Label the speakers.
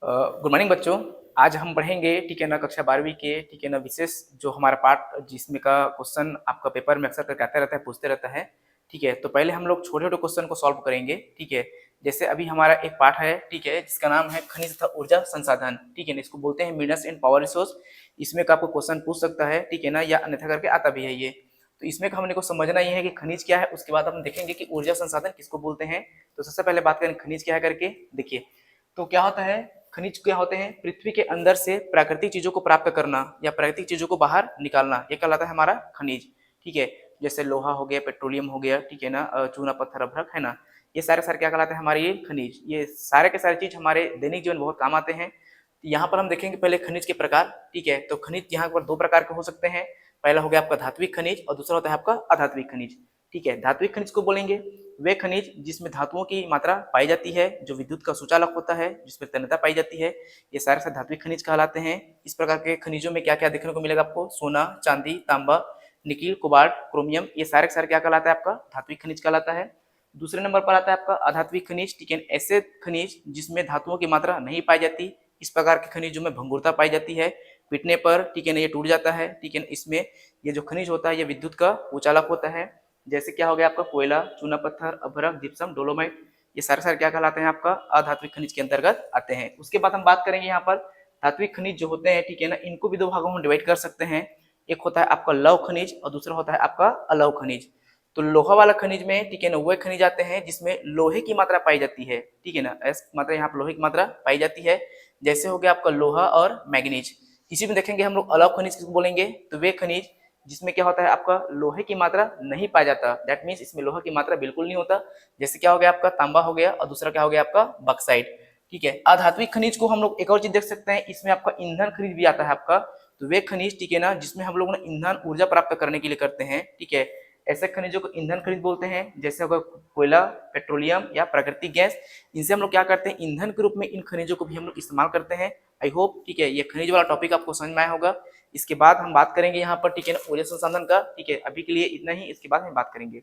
Speaker 1: Good morning बच्चों। आज हम पढ़ेंगे ठीक है ना कक्षा 12वीं के ठीक है ना विशेष जो हमारा पार्ट जिसमें का क्वेश्चन आपका पेपर में अक्सर करके आता रहता है, पूछते रहता है। ठीक है, तो पहले हम लोग छोटे छोटे क्वेश्चन को सॉल्व करेंगे। ठीक है, जैसे अभी हमारा एक पार्ट है ठीक है जिसका नाम है खनिज तथा ऊर्जा संसाधन। ठीक है ना, इसको बोलते हैं मिनरल्स एंड पावर रिसोर्स। इसमें का आपको क्वेश्चन पूछ सकता है ठीक है ना, या अन्यथा करके आता भी है ये। तो इसमें का हमने को समझना ये है कि खनिज क्या है, उसके बाद हम देखेंगे कि ऊर्जा संसाधन किसको बोलते हैं। तो सबसे पहले बात करें खनिज क्या है करके। देखिए, तो क्या होता है, खनिज क्या होते हैं, पृथ्वी के अंदर से प्राकृतिक चीजों को प्राप्त करना या प्राकृतिक चीजों को बाहर निकालना, ये कहलाता है हमारा खनिज। ठीक है, जैसे लोहा हो गया, पेट्रोलियम हो गया, ठीक है ना, चूना पत्थर अभ्रक है ना, ये सारे सारे क्या कहलाते हैं हमारे ये खनिज। ये सारे के सारे चीज हमारे दैनिक जीवन बहुत काम आते हैं। यहाँ पर हम देखेंगे पहले खनिज के प्रकार। ठीक है, तो खनिज यहाँ पर दो प्रकार के हो सकते हैं। पहला हो गया आपका धात्विक खनिज और दूसरा होता है आपका अधात्विक खनिज। ठीक है, धात्विक खनिज को बोलेंगे वे खनिज जिसमें धातुओं की मात्रा पाई जाती है, जो विद्युत का सुचालक होता है, जिसमें तन्यता पाई जाती है, ये सारे से धात्विक खनिज कहलाते हैं। इस प्रकार के खनिजों में क्या क्या देखने को मिलेगा आपको, सोना, चांदी, तांबा, निकिल, कोबाल्ट, क्रोमियम, ये सारे के सारे क्या कहलाता है आपका धात्विक खनिज कहलाता है। दूसरे नंबर पर आता है आपका अधात्विक खनिज। ठीक है, ऐसे खनिज जिसमें धातुओं की मात्रा नहीं पाई जाती, इस प्रकार के खनिजों में भंगुरता पाई जाती है, पीटने पर ठीक है ना ये टूट जाता है। ठीक है, इसमें ये जो खनिज होता है ये विद्युत का उचालक होता है। जैसे क्या हो गया आपका कोयला, चूना पत्थर, अभ्रक, जिप्सम, डोलोमाइट, ये सारे सारे क्या कहलाते हैं आपका अधात्विक खनिज के अंतर्गत आते हैं। उसके बाद हम बात करेंगे यहाँ पर धात्विक खनिज जो होते हैं, ठीक है ना, इनको भी दो भागों में डिवाइड कर सकते हैं। एक होता है आपका लौह खनिज और दूसरा होता है आपका अलौह खनिज। तो लोहा वाला खनिज में ठीक है ना वह खनिज आते हैं जिसमें लोहे की मात्रा पाई जाती है। ठीक है ना, मात्रा यहाँ पर लोहे की मात्रा पाई जाती है। जैसे हो गया आपका लोहा और मैग्नीज। इसी में देखेंगे हम लोग अलौह खनिज किसको बोलेंगे, तो वे खनिज जिसमें क्या होता है आपका लोहे की मात्रा नहीं पाया जाता, दैट मीन्स इसमें लोहे की मात्रा बिल्कुल नहीं होता। जैसे क्या हो गया आपका तांबा हो गया और दूसरा क्या हो गया आपका बक्साइट। ठीक है, अधात्विक खनिज को हम लोग एक और चीज देख सकते हैं, इसमें आपका ईंधन खनिज भी आता है आपका। तो वे खनिज ठीक है ना जिसमें हम लोग ना ईंधन ऊर्जा प्राप्त करने के लिए करते हैं। ठीक है, ऐसे खनिजों को ईंधन खनिज बोलते हैं। जैसे होगा कोयला, पेट्रोलियम या प्राकृतिक गैस, इनसे हम लोग क्या करते हैं, ईंधन के रूप में इन खनिजों को भी हम लोग इस्तेमाल करते हैं। आई होप ठीक है ये खनिज वाला टॉपिक आपको समझ में आया होगा। इसके बाद हम बात करेंगे यहाँ पर ठीक है ना ऊर्जा संसाधन का। ठीक है, अभी के लिए इतना ही, इसके बाद हम बात करेंगे।